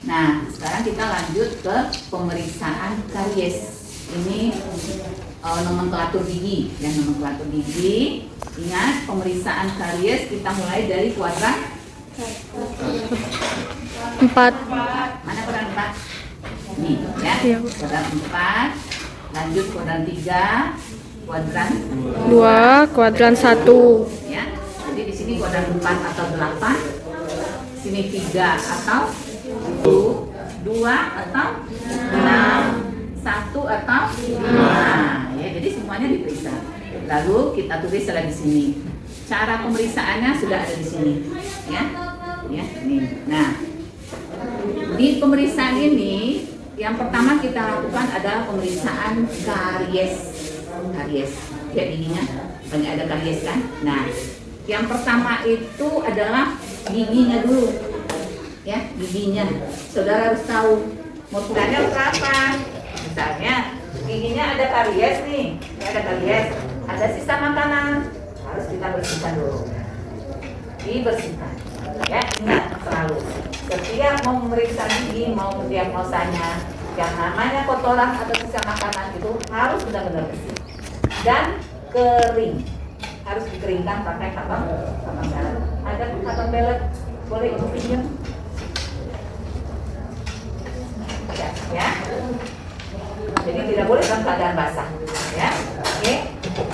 Nah, sekarang kita lanjut ke pemeriksaan karies. Ini nomenklatur gigi. Ya, nomenklatur gigi. Ingat, pemeriksaan karies kita mulai dari kuadran 4. mana kuadran 4? Nih, ya. Iya. Kuadran 4. Lanjut kuadran 3, kuadran 2, kuadran 1. ya. Jadi di sini kuadran 4 atau 8. Sini 3 atau 2 atau 6, 1 atau 5. Ya, jadi semuanya diperiksa. Lalu kita tulis lagi di sini. Cara pemeriksaannya sudah ada di sini. Ya. Ya, ini. Nah, di pemeriksaan ini yang pertama kita lakukan adalah pemeriksaan karies. Karies. Ya, giginya banyak ada karies kan? Nah, yang pertama itu adalah giginya dulu. Ya, giginya. Saudara harus tahu motilanya berapa. Misalnya giginya ada karies nih, ada karies, ada sisa makanan, harus kita bersihkan dulu. Dibersihkan. Ya, ingat selalu. Setiap mau memeriksa gigi, mau mendiagnosanya, yang namanya kotoran atau sisa makanan itu harus benar-benar bersih dan kering. Harus dikeringkan pakai kabang belet. Ada kabang belet, boleh ibu pinjam? Ya. Jadi tidak boleh dalam keadaan basah, ya. Oke.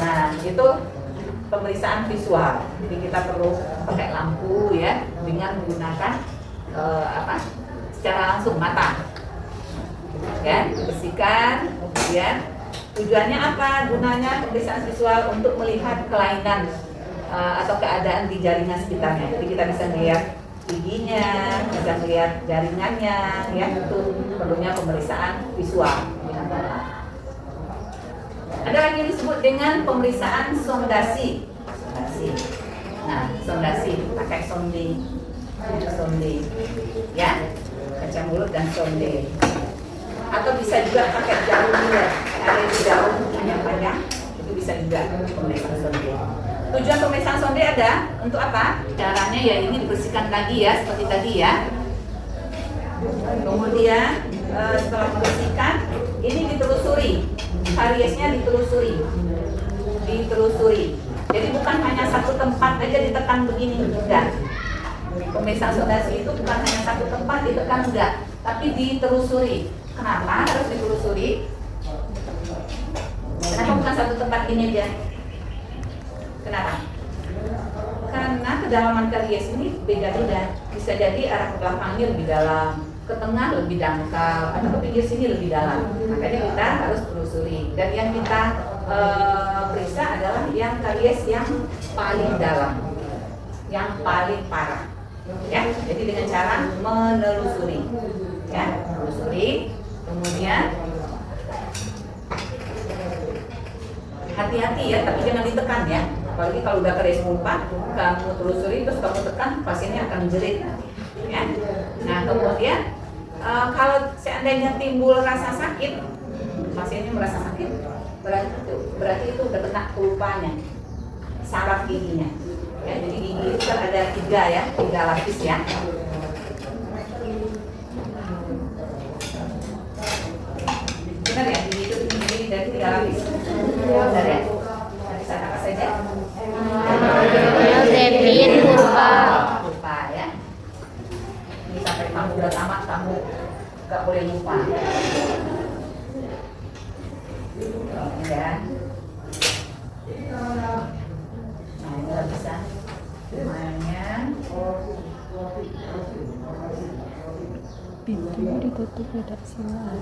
Nah, itu pemeriksaan visual. Jadi kita perlu pakai lampu ya dengan menggunakan secara langsung mata. Ya, bersihkan. Kemudian tujuannya apa? Gunanya pemeriksaan visual untuk melihat kelainan atau keadaan di jaringan sekitarnya. Jadi kita bisa melihat giginya, bisa melihat jaringannya, ya. Itu perlunya pemeriksaan visual. Ada lagi yang disebut dengan pemeriksaan sondasi. Sondasi. Nah, sondasi pakai sonde, ya, kaca mulut dan sonde. Atau bisa juga pakai jarum Miller, ada di jarum yang panjang, itu bisa juga pemeriksaan sonde. Tujuan pemeriksaan sonde ada untuk apa? Caranya ya ini dibersihkan lagi ya, seperti tadi ya. Kemudian setelah membersihkan, ini ditelusuri, kariesnya ditelusuri. Jadi bukan hanya satu tempat aja ditekan begini, enggak. Pemeriksaan sondasi itu bukan hanya satu tempat ditekan, enggak, tapi ditelusuri. Kenapa harus ditelusuri? Kenapa bukan satu tempat ini aja? Kenapa? Karena kedalaman karies ini beda-beda. Bisa jadi arah ke belakangnya lebih dalam, ke tengah lebih dangkal, atau ke pinggir sini lebih dalam. Makanya kita harus telusuri. Dan yang kita periksa adalah yang karies yang paling dalam, yang paling parah. Ya, jadi dengan cara menelusuri. Ya, menelusuri. Kemudian hati-hati ya, tapi jangan ditekan ya. Apalagi kalau udah karies pulpa, kamu telusuri terus kamu tekan, pasiennya akan menjerit. Ya. Nah, kemudian kalau seandainya timbul rasa sakit, pasiennya merasa sakit, berarti itu udah kena pulpanya, saraf giginya. Ya, jadi gigi itu kan ada tiga lapis ya. Benar ya, gigi itu terdiri dari 3 lapis. Benar ya? Lapis apa saja? Devin, purba. Lupa ya. Ini sampai kamu udah tamat, kamu gak boleh lupa. Ya. Nah, ini lapisan mainnya. Pintunya ditutup tidak silau.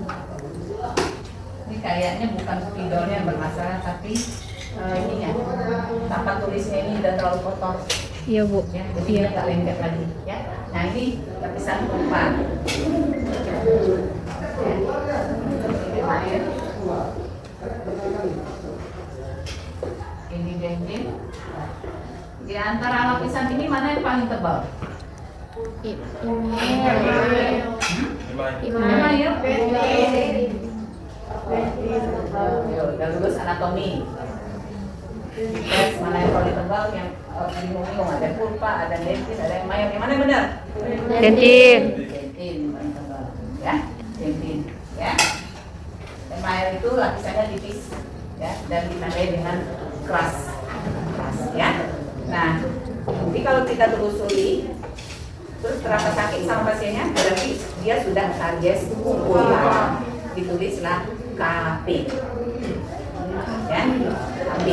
Ini kayaknya bukan spidolnya yang bermasalah, tapi ininya. Tanpa tulisnya ini udah terlalu kotor. Iya, Bu. Ya, jadi Iya. nggak lengket lagi. Ya. Nah, ini lapisan 4. Ini dendin. Di antara lapisan ini mana yang paling tebal? Mana ya? Udah lulus anatomi. Tes mana yang paling tebal, yang bingung-bingung, ada pulpa, ada dentin, ada yang mayor. Yang mana yang benar? Dentin. Dentin paling tebal. ya, dentin, ya. Email itu lapisannya tipis, ya, dan ditandai dengan keras, ya. Nah, jadi kalau kita telusuri, terus terasa sakit sama pasiennya, berarti dia sudah karies kumpulan. Ditulislah KP, ya, KP.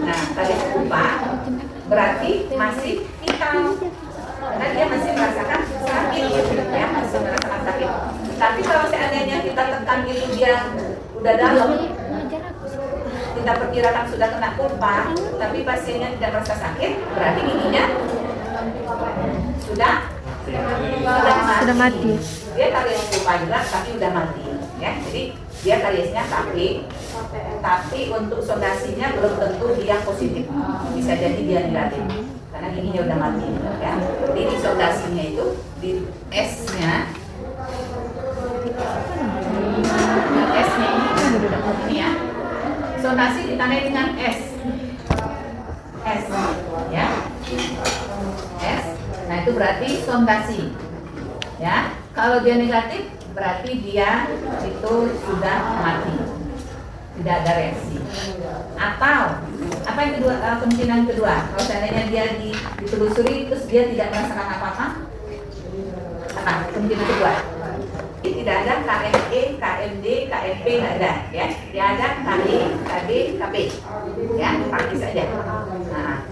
Nah, karies kumpulan berarti masih vital, karena dia masih merasakan sakit, ya, masih merasakan sakit. Tapi kalau seandainya kita tekan itu dia udah dalam, kita perkirakan sudah kena kumpa, tapi pasiennya tidak merasa sakit, berarti giginya sudah mati. Dia karies kumpa juga, tapi udah mati, ya. Jadi dia kariesnya tapi untuk sondasinya belum tentu dia positif, bisa jadi dia negatif karena giginya udah mati, ya. Jadi di sondasinya itu di S-nya ini ya, sondasi ditandai dengan S, ya, S. Nah itu berarti sondasi, ya. Kalau dia negatif berarti dia itu sudah mati, tidak ada reaksi. Atau apa yang kedua, kemungkinan kedua, kalau seandainya dia ditelusuri terus dia tidak merasakan apa-apa, apa kemungkinan kedua? Tidak ada KME, KMD, KMP, nggak ada, ya. Dia ada KD, KD, KP, ya, praktis saja. Nah,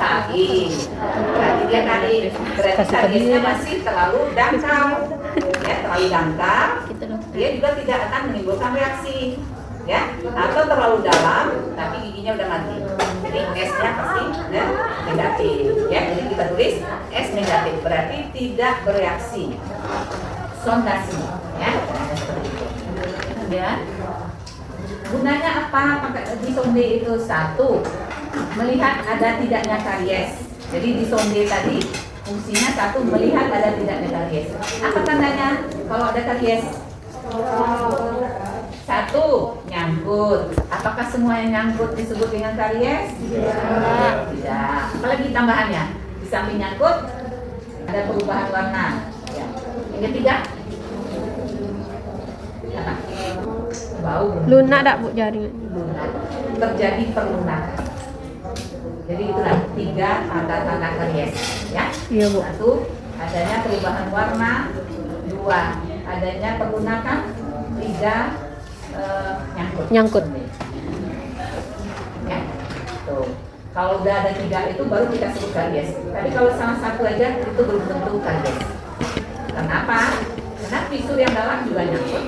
KI, berarti dia KI, berarti kariesnya masih terlalu dangkal, ya, terlalu dangkal. Dia juga tidak akan menimbulkan reaksi, ya, atau terlalu dalam, tapi giginya udah mati. Jadi S-nya pasti negatif, ya. Jadi kita tulis S negatif, berarti tidak bereaksi. Sondasi, ya. Kemudian gunanya apa pakai di sonde itu? Satu, melihat ada tidaknya karies. Jadi di sonde tadi fungsinya satu, melihat ada tidaknya karies. Apa tandanya kalau ada karies? Satu, nyangkut. Apakah semua yang nyangkut disebut dengan karies? Tidak. Apalagi tambahannya, di samping nyangkut ada perubahan warna. Ya. Yang ketiga, apa? Bau. Lunak tak bu jaring? Lunak. Terjadi perlunakan. Jadi itulah 3 tanda-tanda karies, ya. Iya bu. 1, adanya perubahan warna. 2, adanya perlunakan. 3, nyangkut. Ya. Tuh. Kalau udah ada 3 itu baru kita sebut karies. Tapi kalau salah satu aja itu belum tentu karies. Kenapa? Karena fisur yang dalam juga nyangkut,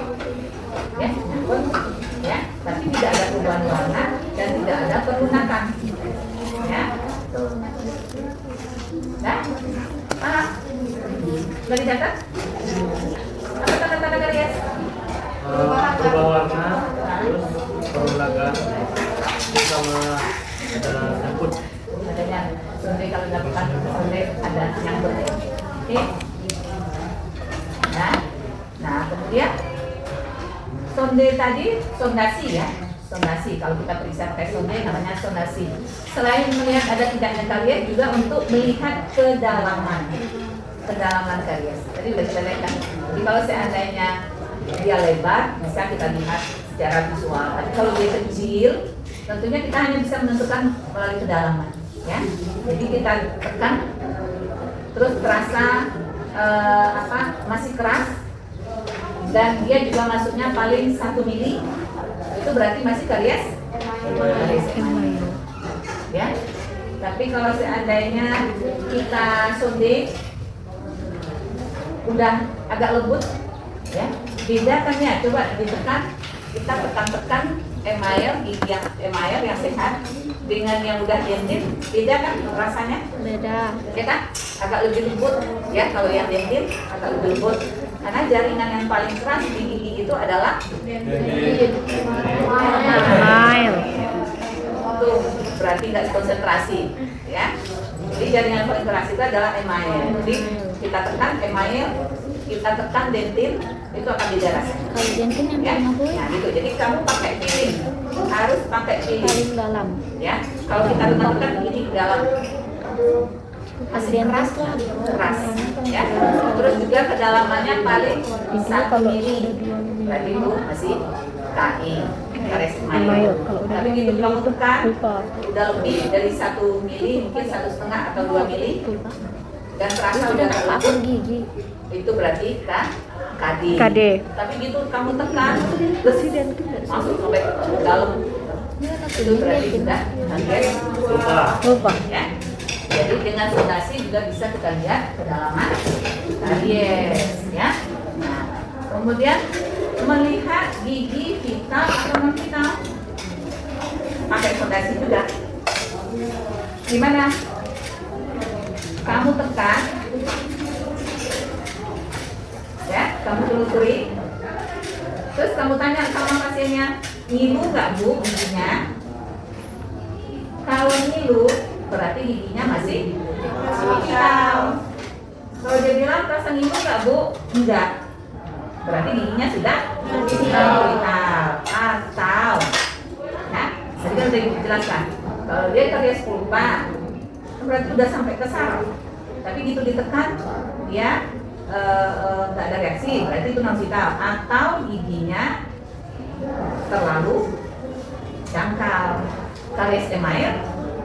ya, nyangkut, ya. Tapi tidak ada perubahan warna dan tidak ada perlunakan, ya. Tuh. Nah, Pak, sudah dicatat? Apa tanda-tanda karies? Berubah warna, terus perulagan, sama ada nyangkut. Adanya sonde, kalau dilakukan sonde ada nyangkut. Oke. Nah, kemudian sonde tadi sondasi, ya. Sondasi, kalau kita periksa pakai sonde namanya sondasi. Selain melihat ada tidaknya karies, juga untuk melihat kedalaman karies. Tadi udah kita lihat kan. Jadi kalau seandainya dia lebar, bisa kita lihat secara visual. Tapi kalau dia kecil, tentunya kita hanya bisa menentukan melalui kedalaman, ya. Jadi kita tekan, terus terasa masih keras, dan dia juga masuknya paling 1 mili, itu berarti masih karies, ya. Tapi kalau seandainya kita sonde udah agak lembut, ya, beda kan ya. Coba ditekan, kita tekan-tekan email yang sehat dengan yang udah dentin, beda kan rasanya? Beda, ya kan? Agak lebih lembut, ya. Kalau yang dentin agak lebih lembut, karena jaringan yang paling keras di gigi itu adalah email. Tuh, berarti nggak konsentrasi, ya. Jadi jaringan yang paling keras itu adalah email. Jadi kita tekan email, kita tekan dentin, itu akan beda rasanya. Kalau dentin yang Ya, paling aku nah gitu. Jadi kamu pakai feeling, harus pakai feeling, paling dalam. ya. Kalau kita tekan ini ke dalam, masih keras, ya. kedalamannya paling Intinya 1 kalau mili. udah 2 mili. Berarti itu masih KI, garis Mile. mile. Kalau udah Tapi 2 gitu mili kamu itu tekan, pulpa. udah lebih dari 1 mili, mungkin 1,5 atau 2 mili, Pulpa. dan terasa Itu udah udah terlalu, lapar gigi. itu berarti kan KD. KD. Tapi gitu kamu tekan, terus masuk sampai ke dalam, itu berarti sudah kaget. Lupa. Pulpa. Ya. Jadi dengan sondasi juga bisa kita lihat kedalaman karies, ya. Nah, kemudian melihat gigi vital atau non vital pakai sondasi juga. Gimana? Kamu tekan, ya, kamu telusuri, terus kamu tanya sama pasiennya, ngilu nggak bu giginya? Kalau ngilu, berarti giginya masih vital. Kalau dia bilang terasa ngilu nggak bu? Enggak. Berarti giginya sudah vital. Atau, ya, tadi kan udah dijelaskan. Kalau dia karies pulpa, berarti udah sampai ke saraf. Tapi gitu ditekan, dia nggak ada reaksi, berarti itu non vital. Atau giginya terlalu dangkal. Karies email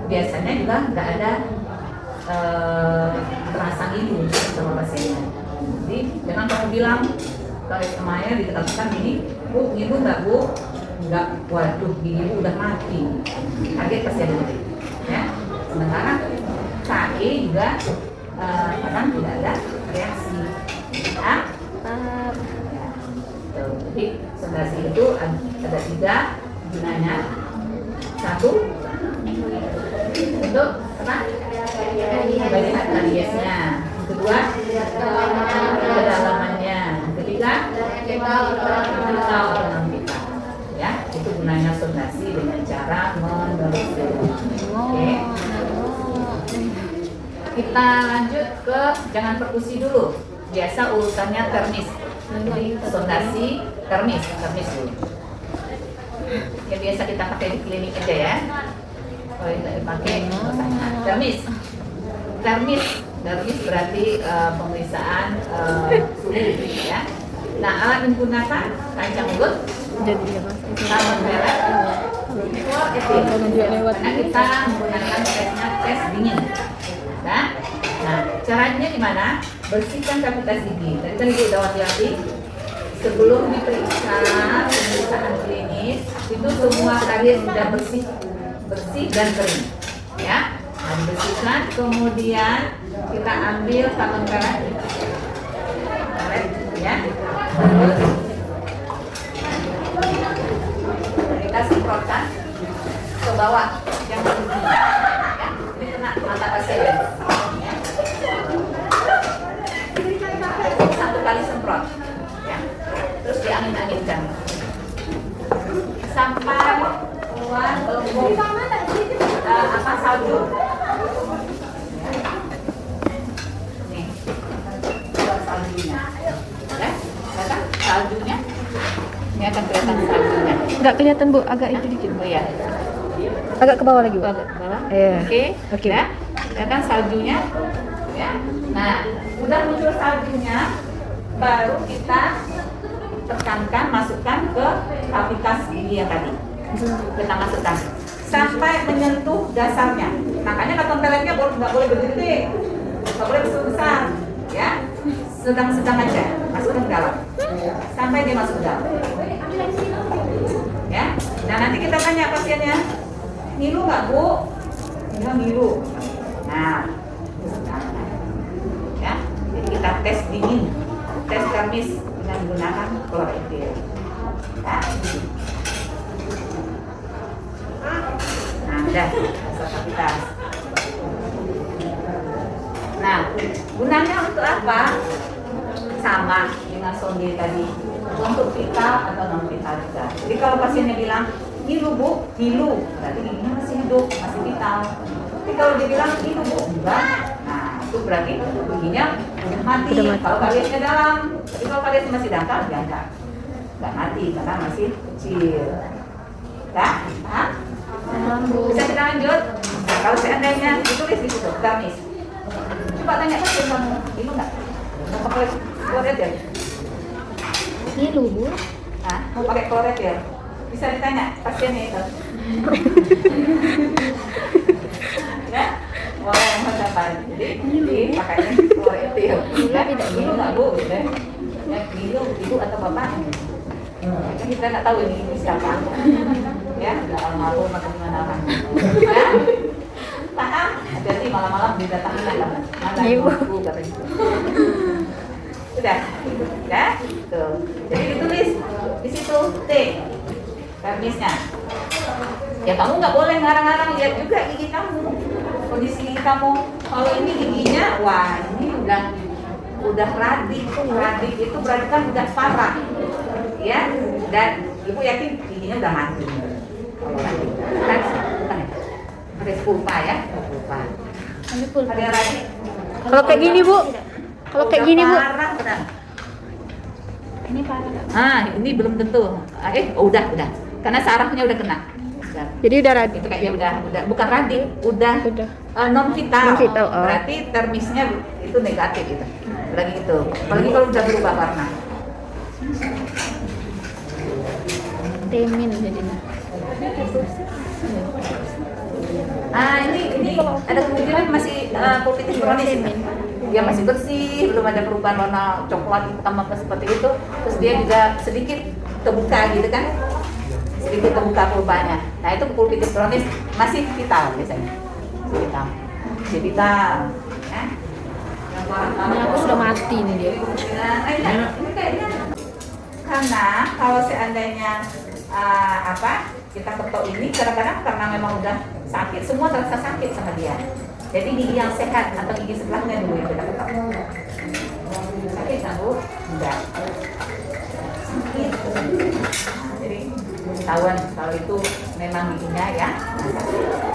biasanya juga nggak ada terasa ngilu sama pasiennya. Jadi jangan kamu bilang karies email ditekan gini, bu ngilu nggak bu? Nggak, waduh gigi bu udah mati. Kaget pasiennya, ya. Sementara KE juga kadang tidak ada reaksi. Ya. Jadi sondasi itu ada 3 gunanya. 1 untuk apa? Melihat kariesnya. Yang kedua, kedalamannya. Yang ketiga, vital atau non vital. Ya, itu gunanya sondasi dengan cara menelusuri. Oke. Kita lanjut ke jangan perkusi dulu. Biasa urutannya termis. Jadi sondasi termis dulu. Ya biasa kita pakai di klinik aja ya. Kalau tidak dipakai, termis berarti pemeriksaan suhu ya. Nah, alat yang digunakan kaca mulut, Jadi ya mas. sabun merah, fluoretil. Karena kita menggunakan tesnya tes dingin. Nah, caranya gimana? Bersihkan kavitas gigi. Tadi kan ibu udah hati-hati. Sebelum diperiksa pemeriksaan klinis, itu semua karies sudah bersih dan kering, ya. Nah, dibersihkan, kemudian kita ambil sabun merah, ya. Terus kita semprotkan ke bawah yang gigi, ya. Ini kena mata pasien, ya. 1 kali semprot. Terus diangin-anginkan sampai keluar belembung salju. Nih, keluar saljunya. Ya, kelihatan saljunya? Ini akan kelihatan saljunya. Nggak kelihatan bu, agak itu dikit. Oh ya, Agak ke bawah lagi bu. agak ke bawah. Iya. Oke. Ya, kelihatan saljunya. Ya. Nah, udah muncul saljunya, baru kita tekankan, masukkan ke kavitas gigi yang tadi. Kita masukkan sampai menyentuh dasarnya. Makanya kantong peletnya nggak boleh gede-gede, nggak boleh besar-besar, ya. Sedang-sedang aja, masukkan ke dalam sampai dia masuk ke dalam. Ya. Nah nanti kita tanya pasiennya, ngilu nggak bu? Dia ngilu. Nah, ya. Jadi kita tes dingin, tes termis dengan menggunakan fluoretil. Ya. Nah, udah masuk kavitas. Nah, gunanya untuk apa? Sama dengan sonde tadi, untuk vital atau non vital juga. Jadi kalau pasiennya bilang ngilu bu, ngilu, berarti giginya masih hidup, masih vital. Tapi kalau dia bilang ngilu bu, enggak, nah itu berarti giginya udah mati. Kalau kariesnya dalam, tapi kalau kariesnya masih dangkal, dia nggak mati karena masih kecil. Ya, paham? Bisa kita lanjut. Nah, kalau seandainya ditulis di situ, gamis. Coba tanya pasien kamu, ngilu nggak? Mau pakai fluoretil kloretil? Ngilu, Bu. Hah? Mau pakai kloretil? Bisa ditanya pasiennya itu. Ya, boleh mau dapat. Jadi pakainya kloretil. Ya, Tidak, Bu. Ngilu nggak Bu? Gitu. Ya, ngilu ibu atau bapak? Kan kita nggak tahu ini siapa. Ya, nggak almarhum atau gimana orang. Ya, paham? Jadi malam-malam didatangin kan? Mana Iya, Bu. ibu katanya. Sudah, ya, tuh. Jadi ditulis di situ T, termisnya. Ya kamu nggak boleh ngarang-ngarang, lihat juga gigi kamu, kondisi gigi kamu. Kalau ini giginya, wah ini udah radik itu berarti kan udah parah, ya. Dan ibu yakin giginya udah mati. Kalau radik, kan bukan ya? Ada pulpa ya, pulpa. Ada radik. Kalau kayak gini, Bu. Kalau kayak gini, Bu. Parah, benar. Ini parah, Kak. Ini belum tentu. Udah. Karena sarafnya udah kena. Jadi udah radik. Itu kayaknya udah bukan radik, udah Udah. non vital. Non-vital, oh. Berarti termisnya itu negatif itu. Lagi itu. Apalagi kalau udah berubah warna. Temin jadinya. Ini ada kemungkinan masih pulpitis kronis ini. Dia masih bersih, belum ada perubahan warna coklat hitam apa seperti itu. Terus dia juga sedikit terbuka gitu kan. Sedikit terbuka pulpanya. Nah itu pulpitis kronis masih vital biasanya. Vital. Masih vital. Ya. Ini aku sudah mati nih dia. Ini kayaknya karena kalau seandainya kita ketok ini kadang-kadang karena memang udah sakit, semua terasa sakit sama dia. Jadi gigi yang sehat atau gigi sebelahnya dulu yang kita ketok. Sakit nggak Bu? Enggak. Sakit. Jadi ketahuan kalau itu memang giginya ya.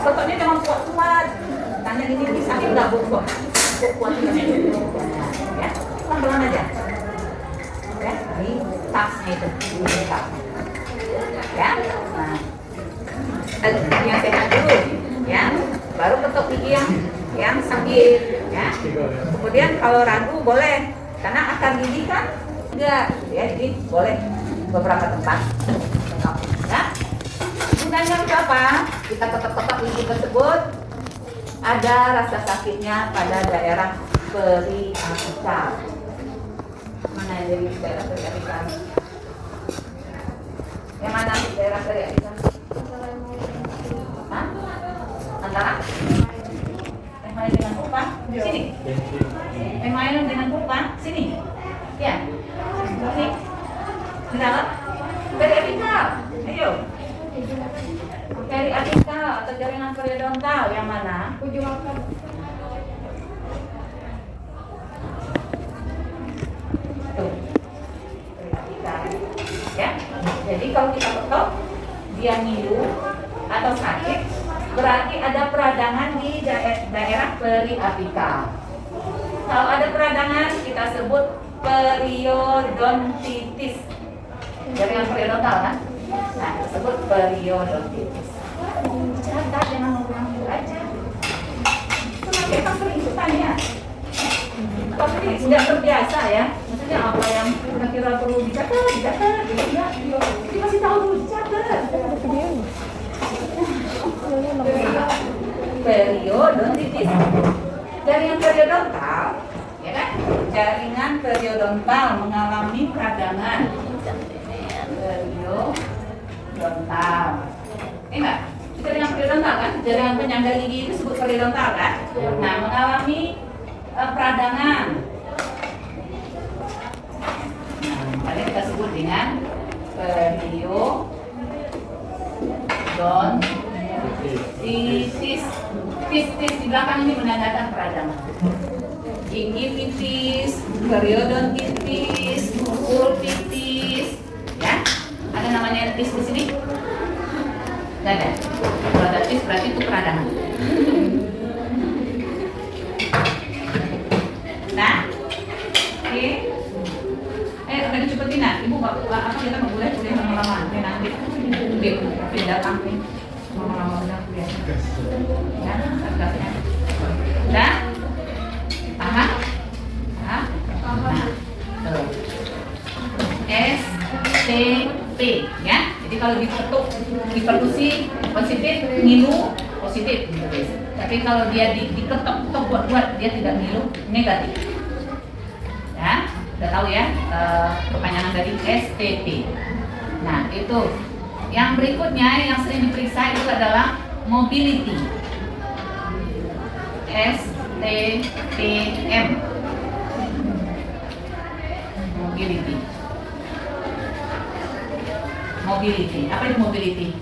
Ketoknya jangan kuat-kuat. Tanya ini sakit nggak Bu? Kuat ya, pelan-pelan aja. Ya, di tapsnya itu, di tap. Ya, nah, yang sehat dulu, ya, baru ketok gigi yang sakit, ya. Kemudian kalau ragu boleh, karena akar gigi kan enggak, ya, jadi boleh beberapa tempat. Ya, gunanya untuk apa? Kita ketok-ketok gigi tersebut. Ada rasa sakitnya pada daerah periapikal. Mana yang jadi daerah periapikal? Yang mana daerah periapikal? Hah? Antara? Yang mana dengan pupa? Sini. Yang mana dengan pupa? Sini. Ya. Sini. Di dalam periapikal. Ayo. Periapikal atau jaringan periodontal yang mana? Ujung akar. Tuh. Periapikal. Ya. Jadi kalau kita ketok dia ngilu atau sakit, berarti ada peradangan di daerah periapikal. Kalau ada peradangan kita sebut periodontitis. Jaringan periodontal kan? Nah, disebut periodontitis. Catat, jangan ngomong aja. Kenapa kita sering tanya? Tapi tidak terbiasa ya. Maksudnya apa yang kira-kira perlu dicatat. Gitu ya. Dikasih tahu dulu, dicatat. Periodontitis. Jaringan periodontal, ya kan? Jaringan periodontal mengalami peradangan. Periodontal. Enggak? Jaringan periodontal kan? Jaringan penyangga gigi itu disebut periodontal kan? Nah, mengalami peradangan. Nah, ini kita sebut dengan periodontitis. Tis di belakang ini menandakan peradangan. Gingivitis, periodontitis, pulpitis, ya. Ada namanya tis di sini? Tidak ada. Kalau ada tis berarti itu peradangan. Nah, oke. Udah dicepetin nah. Ibu apa kita nggak boleh kuliah lama-lama nanti datang nih lama-lama udah kuliah. Ya, satgasnya. Udah? Paham? Nah, tuh. STP ya. Jadi kalau diketuk diperkusi positif, ngilu positif gitu. Tapi kalau dia diketok buat dia tidak ngilu negatif. Ya, udah tahu ya kepanjangan dari STP. Nah, itu. Yang berikutnya yang sering diperiksa itu adalah mobility. STPM. Mobility. Mobility. Apa itu mobility?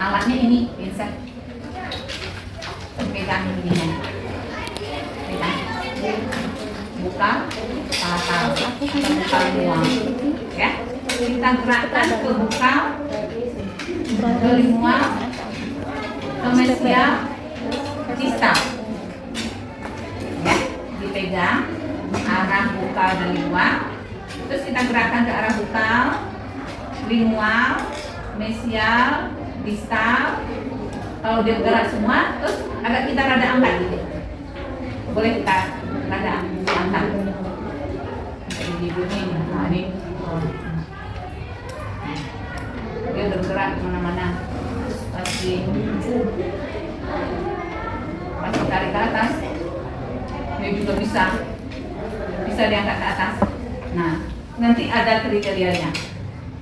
Alatnya ini, Vincent. Pegang ininya. Pegang. Buka, patah, buka mual. Ya. Kita gerakkan ke buka, ke mual, ke mesial, distal. Ya, dipegang arah bukal dan lingual. Terus kita gerakkan ke arah bukal, lingual, mesial, distal. Kalau dia gerak semua, terus agak kita rada angkat gitu. Boleh kita rada angkat. Jadi begini, nah ini dia bergerak kemana-mana. Pasti tarik ke atas. Dia juga bisa diangkat ke atas. Nah, nanti ada kriterianya.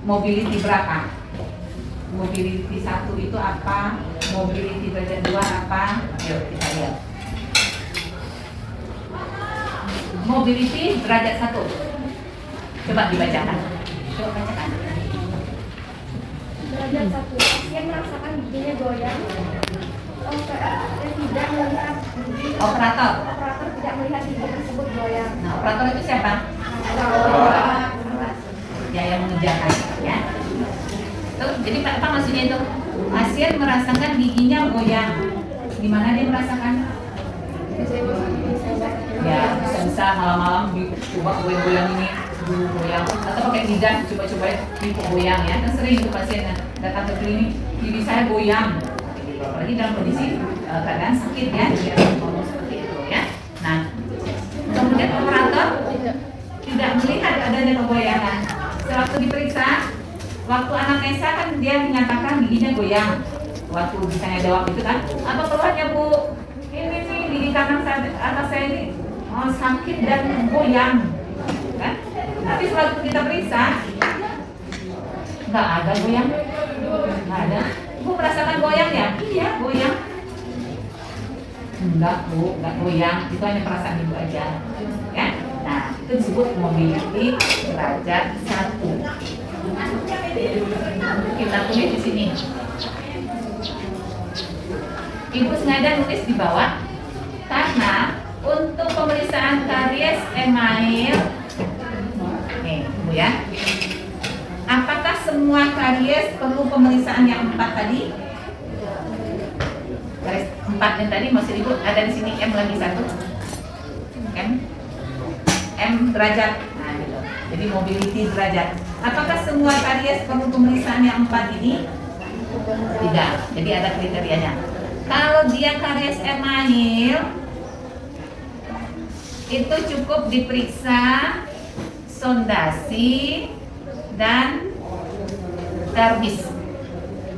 Mobility berapa? Mobility 1 itu apa? Mobility derajat 2 apa? Yuk kita lihat. Mobility derajat 1. Coba dibacakan. Coba bacakan. Derajat 1, pasien merasakan giginya goyang. Operator tidak melihat gigi. Operator Tidak melihat gigi tersebut goyang. Nah, operator itu siapa? Ya, yang mengerjakan ya. Tuh, jadi apa maksudnya itu? Pasien merasakan giginya goyang. Di mana dia merasakan? Ya, bisa malam-malam coba goyang-goyang ini, goyang atau pakai lidah coba-coba ini goyang ya. Kan sering itu pasien datang ke klinik, gigi saya goyang. Apalagi dalam kondisi keadaan sakit ya, dia ngomong seperti itu ya. Nah, kemudian operator tidak melihat adanya kegoyangan. Sewaktu diperiksa, waktu anamnesa kan dia menyatakan giginya goyang. Waktu misalnya jawab itu kan, apa keluhannya Bu? Ini nih gigi kanan atas saya ini sakit dan goyang, kan? Tapi sewaktu kita periksa, nggak ada goyang, nggak ada. Ibu merasakan goyang ya? Iya, goyang. Enggak Bu, enggak goyang. Itu hanya perasaan ibu aja. Ya? Nah, itu disebut mobility derajat 1. Kita tulis di sini. Ibu sengaja nulis di bawah karena untuk pemeriksaan karies email, nih Ibu ya. Apakah semua karies perlu pemeriksaan yang 4 tadi? Karies 4 yang tadi maksud Ibu ada di sini M lagi 1. M derajat. Nah, gitu. Jadi mobility derajat. Apakah semua karies perlu pemeriksaan yang 4 ini? Tidak. Jadi ada kriterianya. Kalau dia karies email, itu cukup diperiksa sondasi dan terbis.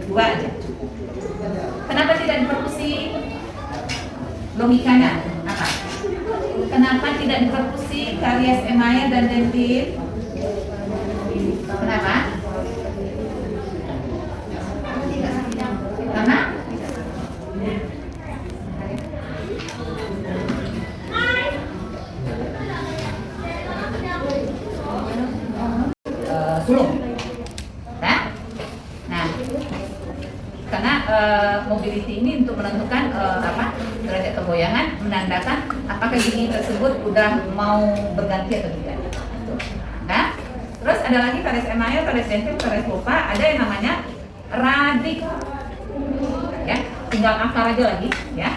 2 aja. Kenapa tidak diperkusi? Logikanya apa? Kenapa tidak diperkusi karies email dan dentin? Kenapa? Karena sulung. Nah, karena mobility ini untuk menentukan derajat kegoyangan, menandakan apakah gigi tersebut udah mau berganti atau tidak. Nah, terus ada lagi karies email, karies dentin, karies pulpa, ada yang namanya radik. Ya, tinggal akar aja lagi, ya.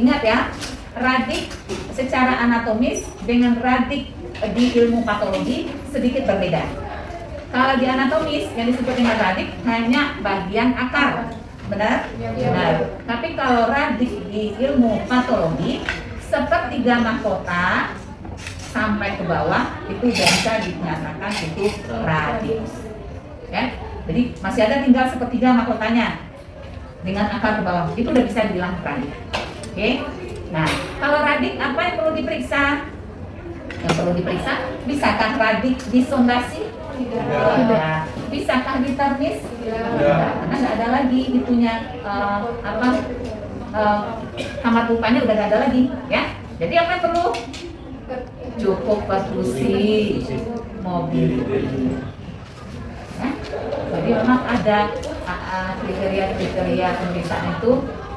Ingat ya, radik secara anatomis dengan radik di ilmu patologi sedikit berbeda. Kalau di anatomis yang disebut dengan radik hanya bagian akar, benar? Benar. Tapi kalau radik di ilmu patologi sepertiga mahkota sampai ke bawah itu udah bisa dinyatakan itu radius. Ya, jadi masih ada tinggal sepertiga mahkotanya dengan akar ke bawah itu udah bisa dibilang radik. Oke, nah kalau radik apa yang perlu diperiksa? Yang perlu diperiksa, bisakah radik disondasi? Tidak. Bisakah ditermis? Tidak. Karena nggak ada lagi itunya kamar upahnya udah nggak ada lagi, ya. Jadi apa yang perlu? Cukup perkusi mobil. Ya? Jadi memang ada kriteria pemeriksaan itu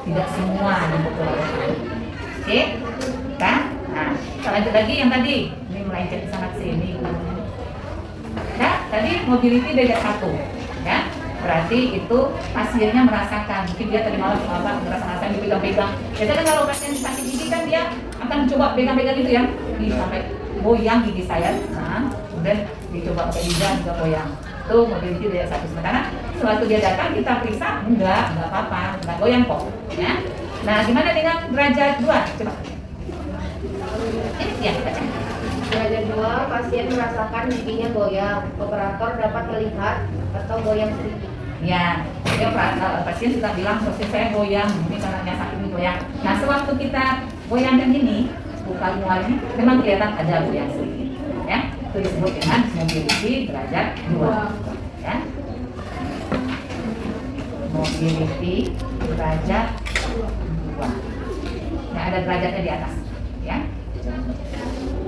tidak semua diperbolehkan. Oke, kan? Nah, kita lanjut lagi yang tadi. Ini melenceng sangat sini. Nah, tadi mobility derajat 1, ya. Berarti itu pasiennya merasakan, mungkin dia tadi malam ngerasa dipegang-pegang. Biasanya kan kalau pasien sakit gigi kan dia akan coba pegang-pegang itu ya, sampai goyang gigi saya. Nah, kemudian dicoba pakai lidah juga goyang. Itu mobility derajat 1. Karena setelah itu dia datang kita periksa, enggak apa-apa, enggak goyang kok. Ya. Nah, gimana dengan derajat 2? Coba. Ya, baca. Derajat 2, pasien merasakan giginya goyang. Operator dapat melihat atau goyang sedikit. Ya, dia pasien sudah bilang pasien saya goyang, ini karena sakit ini goyang. Nah, sewaktu kita goyangkan ini, buka mual ini, memang kelihatan ada goyang sedikit. Ya, itu disebut dengan mobility derajat 2. Ya, mobility derajat 2. Nah, ada derajatnya di atas. Ya,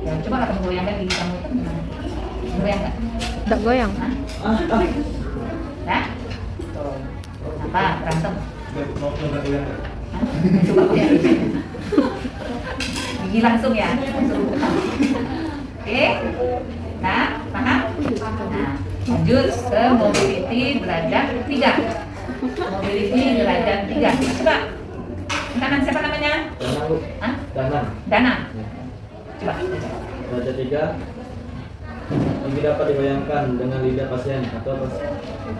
ya coba kamu goyangkan gigi kamu itu gimana? Goyang nggak? Nggak goyang. Nah, tuh. Apa? Berantem? Hah? Coba goyang. Gigi langsung ya. Oke. Nah, paham? Nah, lanjut ke mobility derajat 3. Mobility derajat 3. Coba. Kanan siapa namanya? Dana, Bu. Hah? Dana. Coba. Derajat 3. Gigi dapat digoyangkan dengan lidah pasien atau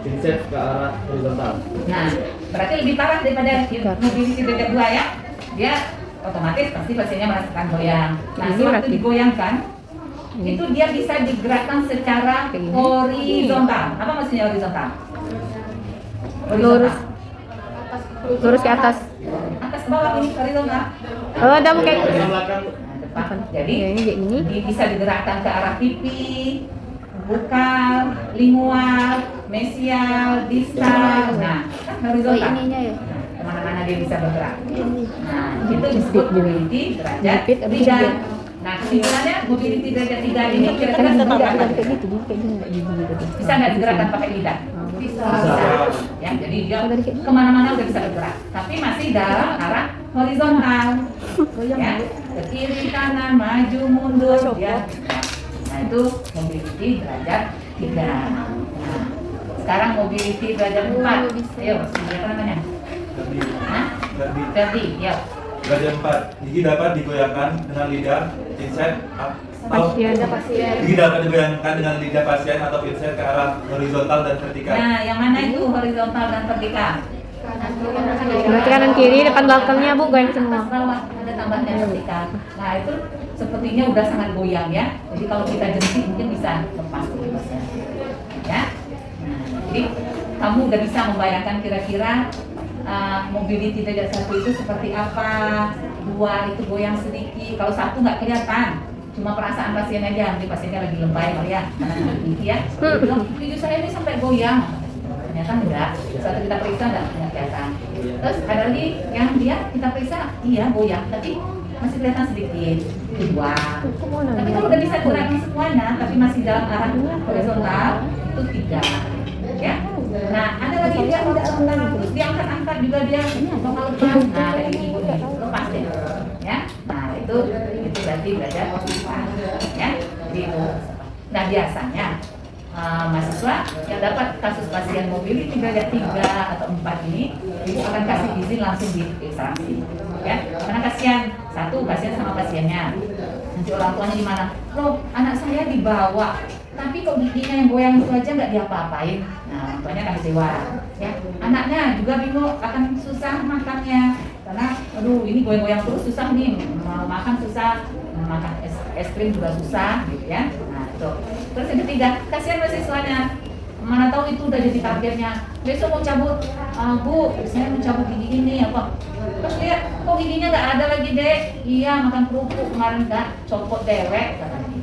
pinset ke arah horizontal. Nah, berarti lebih parah daripada mobility derajat 2 ya. Dia otomatis pasti pasiennya merasakan goyang. Nah, Ini sewaktu berarti. digoyangkan, itu dia bisa digerakkan secara horizontal. Apa maksudnya horizontal? Lurus. Lurus ke atas. Atas ke bawah ini horizontal. Oh, ada kayak Ke belakang. Nah, depan. Jadi ya, ini kayak gini. bisa digerakkan ke arah pipi, bukal, lingual, mesial, distal. Nah, kan Oh, horizontal. ininya ya. Kemana-mana dia bisa bergerak. Nah, itu disebut mobility derajat Jepit, habis 3. jepit. Nah, kesimpulannya mobility derajat 3 ini kira-kira Tetap digerakkan. kayak gitu, kayak gini nggak gigi gitu. Bisa nggak digerakkan pakai lidah? Bisa. Ya, jadi dia Oh, dari kayak gini. kemana-mana udah bisa bergerak. Tapi masih dalam arah horizontal. Ya, ke kiri kanan, maju mundur. Ya. Nah, itu mobility derajat 3. Nah, sekarang mobility derajat 4. Ayo, siapa namanya? Hah? Ferdi, ya. Derajat 4. Gigi dapat digoyangkan dengan lidah, pinset, atau Pasien. gigi dapat digoyangkan dengan lidah pasien atau pinset ke arah horizontal dan vertikal. Nah, yang mana itu horizontal dan vertikal? Berarti kanan kiri, depan belakangnya Bu goyang semua. Atas bawah ada tambahnya vertikal. Nah, itu sepertinya udah sangat goyang ya. Jadi kalau kita jepit mungkin bisa lepas bebasnya. Ya. Nah, jadi kamu udah bisa membayangkan kira-kira mobility derajat 1 itu seperti apa, 2 itu goyang sedikit, kalau 1 nggak kelihatan, cuma perasaan pasien aja, nanti pasiennya lagi lebay kali ya, karena gigi ya, dia bilang, gigi saya ini sampai goyang, ternyata enggak, saat kita periksa enggak kelihatan. Terus ada lagi yang dia kita periksa, iya goyang, tapi masih kelihatan sedikit, 2. Tapi kalau udah bisa gerakan semuanya, tapi masih dalam arah horizontal, itu 3. Ya. Nah, ada lagi dia tidak sementara terus diangkat-angkat juga dia bakal lepas. Nah, kayak gini lepas deh. Ya. Nah, itu berarti derajat 4. Ya. Jadi itu. Nah, biasanya mahasiswa yang dapat kasus pasien mobility derajat 3 atau 4 ini itu akan kasih izin langsung di ekstraksi. Ya. Karena kasihan, satu pasien sama pasiennya. Nanti orang tuanya gimana? Loh, anak saya dibawa, tapi kok giginya yang goyang itu aja nggak diapa-apain. Nah, orang tuanya akan kecewa. Ya, anaknya juga bingung, akan susah makannya karena, aduh, ini goyang-goyang terus susah nih, mau makan susah. Nah, makan es krim juga susah gitu ya. Nah itu. Terus yang ketiga, kasihan mahasiswanya, mana tahu itu udah jadi targetnya, besok mau cabut, Bu saya mau cabut gigi ini apa, terus lihat kok giginya nggak ada lagi dek, iya makan kerupuk kemarin nggak copot dewek katanya.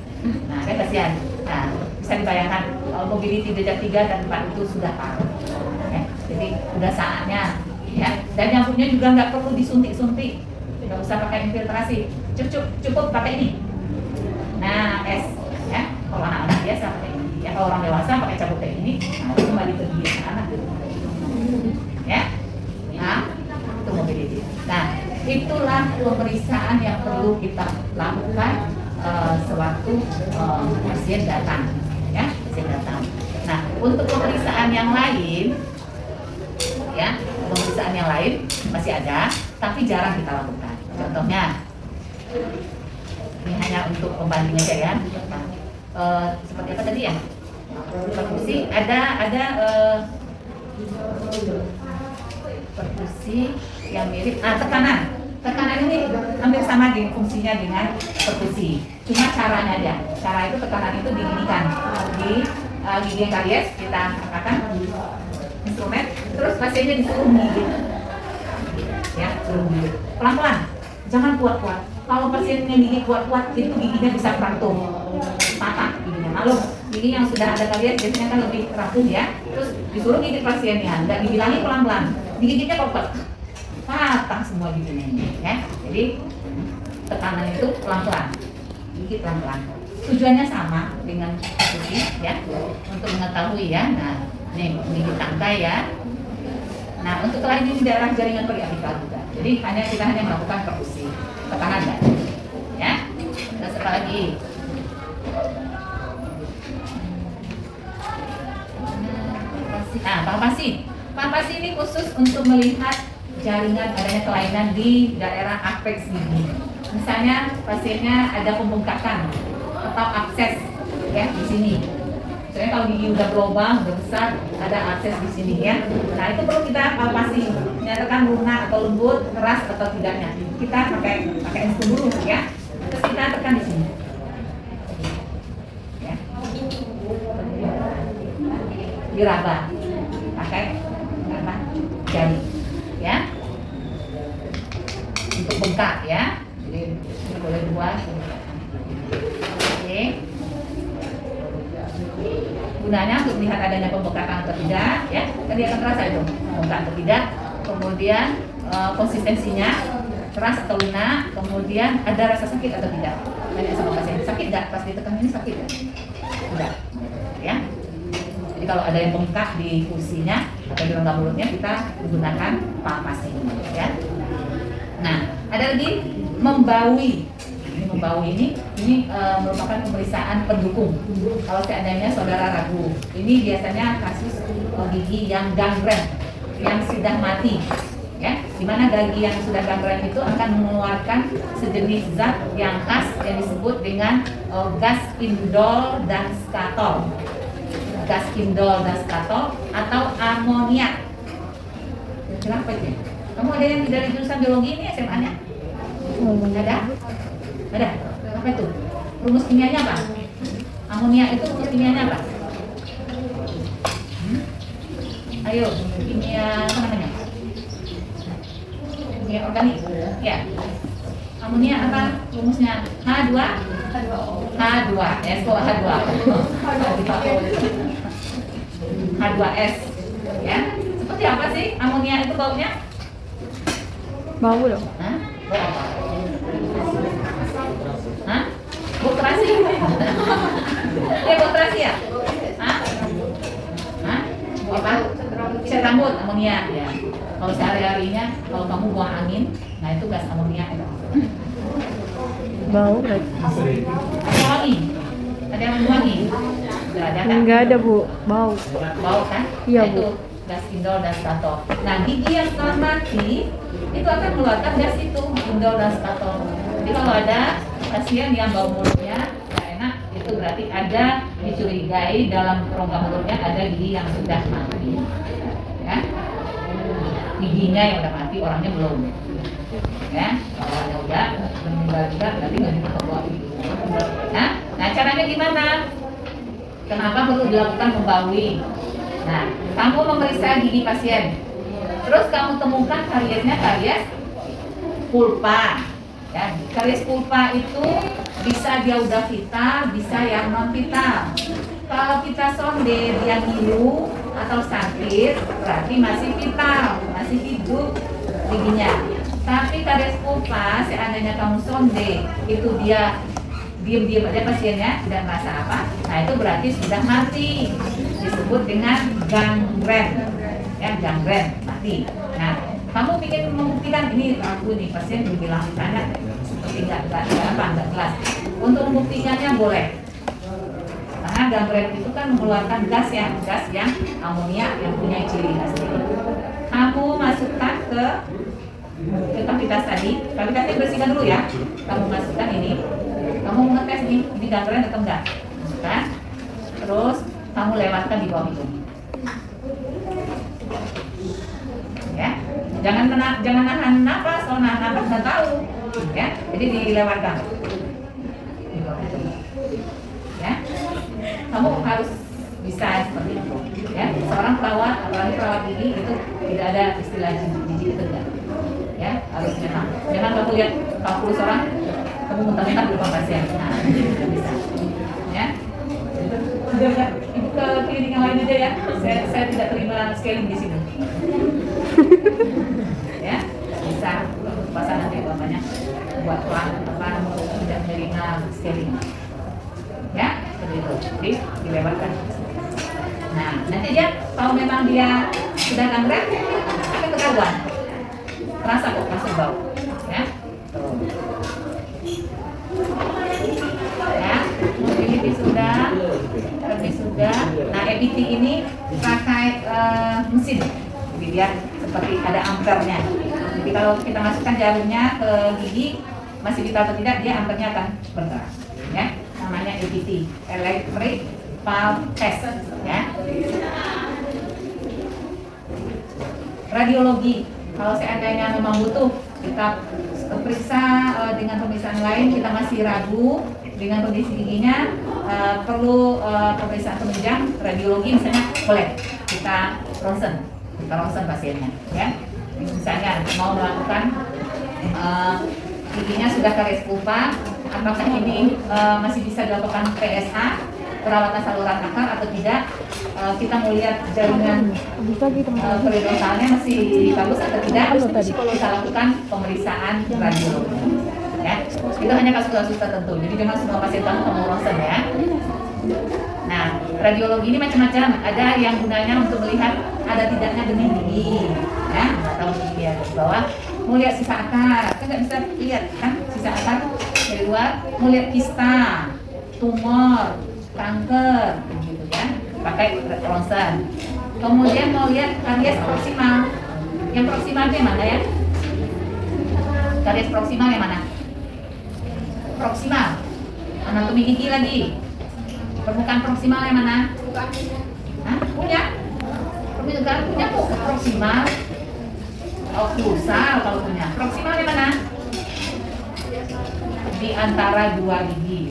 Nah kan kasihan. Nah bisa dibayangkan kalau mobility derajat 3 dan 4 itu sudah parah ya. Jadi udah saatnya ya, dan nyambutnya juga nggak perlu disuntik-suntik, nggak usah pakai infiltrasi, cukup pakai ini. Nah es ya, kalau anak-anak biasa pakai ini ya, kalau orang dewasa pakai cabut kayak ini, nah itu kembali ke gigian anak gitu ya. Nah itu mobility. Nah itulah pemeriksaan yang perlu kita lakukan sewaktu pasien datang ya, pasien datang. Nah untuk pemeriksaan yang lain ya, pemeriksaan yang lain masih ada tapi jarang kita lakukan. Contohnya ini hanya untuk pembanding aja ya. Nah, seperti apa tadi ya? Perkusi ada perkusi yang mirip tekanan ini hampir sama dengan fungsinya dengan perkusi, cuma caranya aja. Cara itu tekanan itu diginikan di gigi yang karies, kita angkatkan instrumen, terus pasiennya disuruh menggigit ya, suruh menggigit pelan-pelan, jangan kuat-kuat. Kalau pasiennya gigi kuat-kuat itu giginya bisa rantum, patah giginya. Lalu gigi yang sudah ada karies biasanya kan lebih rapuh ya, terus disuruh gigit pasiennya, nggak dibilangin pelan-pelan, digigitnya kuat, patah semua giginya ya. Jadi tekanan itu pelan-pelan, gigit pelan-pelan. Tujuannya sama dengan perkusi ya, untuk mengetahui ya. Nah ini gigit tangkai ya. Nah untuk lain di daerah jaringan periapikal juga. Jadi kita hanya melakukan perkusi, tekanan ya. Terus apa lagi? Nah, palpasi ini khusus untuk melihat jaringan adanya kelainan di daerah apeks gigi. Misalnya pasiennya ada pembengkakan atau abses ya di sini. Misalnya kalau gigi udah berlubang, udah besar, ada akses di sini ya. Nah itu perlu kita palpasi, menyatakan lunak atau lembut, keras atau tidaknya. Kita pakai instrumen dulu ya. Terus kita tekan di sini. Ya. Diraba, pakai apa? Jari, ya. Untuk bengkak ya. Jadi ini boleh dua. Oke. Gunanya untuk melihat adanya pembengkakan atau tidak ya, kan dia akan terasa itu pembengkakan atau tidak, kemudian konsistensinya keras atau lunak, kemudian ada rasa sakit atau tidak. Tanya sama pasien, sakit nggak pas ditekan ini, sakit nggak? Tidak ya. Jadi kalau ada yang bengkak di kursinya atau di rongga mulutnya, kita menggunakan palpasi ya. Nah ada lagi membaui. Membau ini merupakan pemeriksaan pendukung. Kalau seandainya saudara ragu, ini biasanya kasus gigi yang gangren, yang sudah mati, ya. Dimana gigi yang sudah gangren itu akan mengeluarkan sejenis zat yang khas yang disebut dengan gas indol dan skatol, gas indol dan skatol atau amoniak. Kenapa itu? Kamu ada yang dari jurusan biologi ini SMA-nya? Ada? Ada? Apa itu? Rumus kimianya apa? Amonia itu rumus kimianya apa? Ayo, kimia apa namanya? Kimia organik. Ya. Amonia apa rumusnya? H2? H2. H2. H2S. Ya. Seperti apa sih amonia itu baunya? Bau dong. Hah? Bau apa? Hah? Bau terasi? Ya bau terasi ya? Hah? Hah? Bau apa? Cat rambut, amonia ya. Kalau sehari-harinya, kalau kamu buang angin, nah itu gas amonia itu. Bau berarti. Ada wangi? Ada yang wangi? Nggak ada kan? Enggak ada Bu, bau. Bau kan? Iya, Nah, itu Bu. gas indol dan skatol. Nah gigi yang telah mati itu akan mengeluarkan gas itu, indol dan skatol. Jadi kalau ada pasien yang bau mulutnya nggak enak, itu berarti ada dicurigai dalam rongga mulutnya ada gigi yang sudah mati. Ya. giginya yang udah mati, orangnya belum. Ya, orangnya udah meninggal juga, nanti nggak bisa bawa gigi. Nah, caranya gimana? Kenapa perlu dilakukan pembaui? Nah, kamu memeriksa gigi pasien, terus kamu temukan kariesnya karies pulpa. Ya, karies pulpa itu bisa dia udah vital, bisa yang non vital. Kalau kita sonde dia ngilu atau sakit, berarti masih vital, masih hidup giginya. Tapi karies pulpa, seandainya kamu sonde, itu dia diam-diam aja pasiennya, tidak merasa apa, nah itu berarti sudah mati, disebut dengan gangren, ya gangren, mati. Nah, kamu ingin membuktikan ini aku nih pasien dibilang tanya seperti nggak jelas. Untuk membuktikannya boleh, karena gangren itu kan mengeluarkan gas yang amonia yang punya ciri khas. Kamu masukkan ke kavitas tadi, kavitasnya bersihkan dulu ya. Kamu masukkan ini. Kamu ngetes nih, ini gangren atau enggak? Kan? Terus kamu lewatkan di bawah hidung. Ya, jangan nahan napas, kalau nahan napas nggak tahu. Ya, jadi dilewatkan. Di bawah hidung. Ya, kamu harus bisa seperti itu. Ya, seorang perawat, apalagi perawat gigi itu tidak ada istilah gigi itu enggak. Ya, harus memang. Jangan kamu lihat 40 orang kamu mentang-mentang lupa pasien. Nah, itu bisa. Ya. Udah, ibu ke klinik yang lain aja ya. Saya tidak terima scaling di sini. Ya, bisa pasang nanti bapaknya buat pelan tidak menerima scaling. Ya, seperti itu. Jadi dilewatkan. Nah, nanti dia kalau memang dia sudah gangren, akan ketahuan. Terasa kok masuk bau. Ya. Tuh. Ya, mobility sudah. Nah, EBT ini pakai mesin, jadi dia seperti ada ampernya. Jadi kalau kita masukkan jarumnya ke gigi, masih vital atau tidak, dia ampernya akan bergerak. Ya, namanya EBT, Electric Pulse Test. Ya. Radiologi, kalau seandainya memang butuh kita periksa dengan pemeriksaan lain, kita masih ragu dengan kondisi giginya, perlu pemeriksaan penunjang radiologi, misalnya boleh kita ronsen pasiennya, ya. Misalnya mau melakukan giginya sudah karies pulpa, apakah ini masih bisa dilakukan PSA, perawatan saluran akar atau tidak? Kita mau lihat jaringan periodontalnya masih bagus atau tidak, kita lakukan pemeriksaan radiologi. Ya, itu hanya kasus-kasus tertentu. Jadi memang semua pasien kamu ronsen ya. Nah, radiologi ini macam-macam. Ada yang gunanya untuk melihat ada tidaknya benih gigi, ya, atau gigi ya di bawah. Mau lihat sisa akar, kan nggak bisa lihat kan sisa akar dari luar. Mau lihat kista, tumor, kanker, gitu ya. Pakai ronsen. Kemudian mau lihat karies proksimal. Yang proksimal itu yang mana ya? Karies proksimal yang mana? Proksimal. Anatomi gigi lagi. Permukaan proksimal yang mana? Hah? Punya? Permukaan punya kok proksimal. Oklusal kalau punya. Proksimal yang mana? Di antara dua gigi.